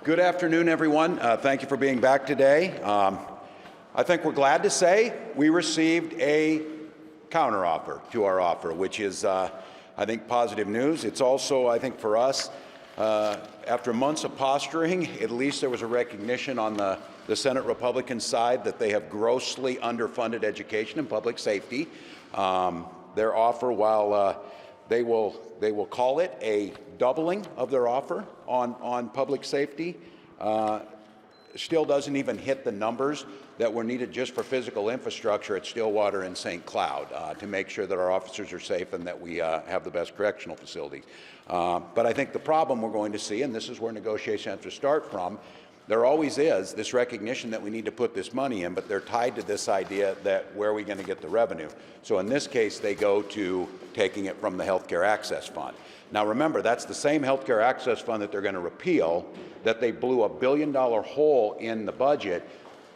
Good afternoon, everyone. Thank you for being back today. I think we're glad to say we received a counteroffer to our offer, which is, I think, positive news. It's also, I think, for us, after months of posturing, at least there was a recognition on the Senate Republican side that they have grossly underfunded education and public safety. Their offer, while they will call it a doubling of their offer on public safety, still doesn't even hit the numbers that were needed just for physical infrastructure at Stillwater and St. Cloud to make sure that our officers are safe and that we have the best correctional facilities. But I think the problem we're going to see, and this is where negotiations have to start from, there always is this recognition that we need to put this money in, but they're tied to this idea that where are we going to get the revenue? So in this case, they go to taking it from the Healthcare Access Fund. Now remember, that's the same Healthcare Access Fund that they're going to repeal, that they blew $1 billion hole in the budget.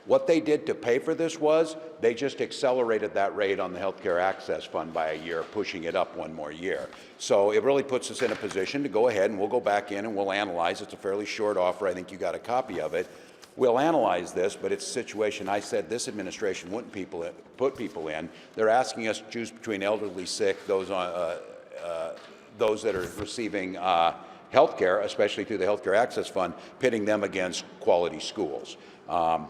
What they did to pay for this was they just accelerated that rate on the Healthcare Access Fund by a year, pushing it up one more year. So it really puts us in a position to go ahead and we'll go back in and we'll analyze. It's a fairly short offer. I think you got a copy of it. We'll analyze this, but it's a situation I said this administration wouldn't put people in. They're asking us to choose between elderly, sick, those that are receiving health care, especially through the Healthcare Access Fund, pitting them against quality schools.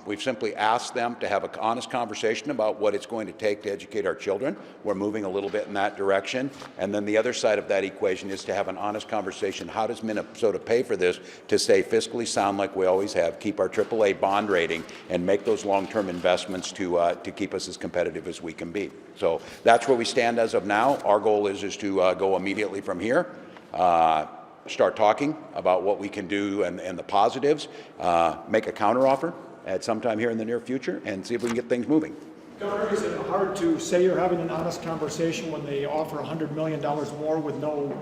We've simply asked them to have an honest conversation about what it's going to take to educate our children. We're moving a little bit in that direction. And then the other side of that equation is to have an honest conversation. How does Minnesota pay for this to stay fiscally sound like we always have, keep our AAA bond rating, and make those long-term investments to keep us as competitive as we can be? So that's where we stand as of now. Our goal is to go immediately from here. Start talking about what we can do and the positives, make a counteroffer at some time here in the near future, and see if we can get things moving. Governor, is it hard to say you're having an honest conversation when they offer $100 million more with no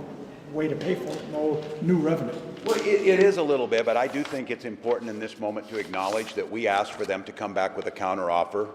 way to pay for it, no new revenue? Well, it is a little bit, but I do think it's important in this moment to acknowledge that we asked for them to come back with a counteroffer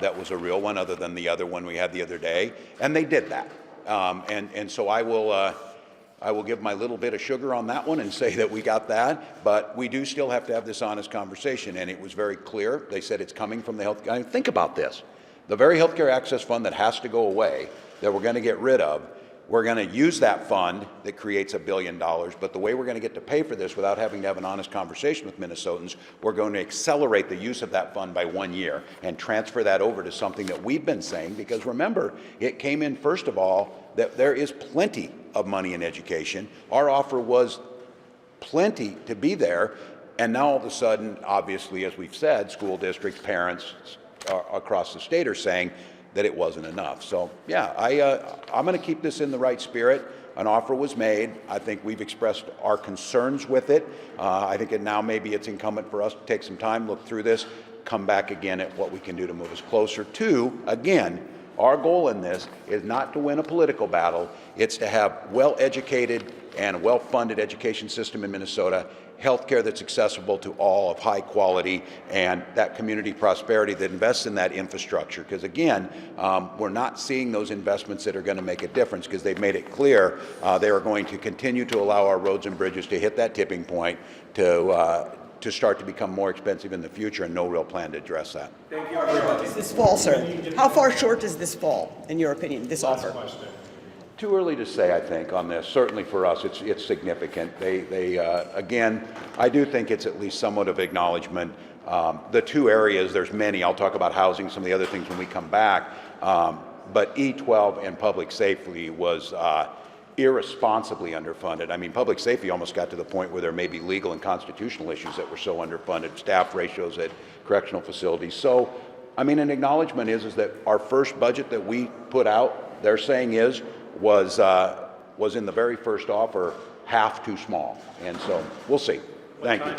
that was a real one, other than the other one we had the other day, and they did that. And so I will give my little bit of sugar on that one and say that we got that, but we do still have to have this honest conversation, and it was very clear. They said it's coming from the health. I mean, think about this. The very Healthcare Access Fund that has to go away, that we're going to get rid of, we're going to use that fund that creates $1 billion, but the way we're going to get to pay for this without having to have an honest conversation with Minnesotans, we're going to accelerate the use of that fund by 1 year and transfer that over to something that we've been saying, because remember, it came in, first of all, that there is plenty of money in education. Our offer was plenty to be there, and now all of a sudden, obviously, as we've said, school districts, parents across the state are saying that it wasn't enough. So yeah, I'm going to keep this in the right spirit. An offer was made. I think we've expressed our concerns with it. I think now maybe it's incumbent for us to take some time, look through this, come back again at what we can do to move us closer to, again, our goal in this is not to win a political battle. It's to have well-educated and well-funded education system in Minnesota, healthcare that's accessible to all, of high quality, and that community prosperity that invests in that infrastructure. Because again, we're not seeing those investments that are going to make a difference, because they've made it clear they are going to continue to allow our roads and bridges to hit that tipping point to start to become more expensive in the future, and no real plan to address that. Thank you, everybody. This fall, sir. How far short does this fall, in your opinion, this offer? Too early to say, I think, on this. Certainly for us, it's significant. Again, I do think it's at least somewhat of acknowledgement. The two areas, there's many. I'll talk about housing, some of the other things when we come back. But E12 and public safety was irresponsibly underfunded. I mean, public safety almost got to the point where there may be legal and constitutional issues that were so underfunded, staff ratios at correctional facilities. So, I mean, an acknowledgement is that our first budget that we put out, they're saying was in the very first offer half too small. And so we'll see. Thank you.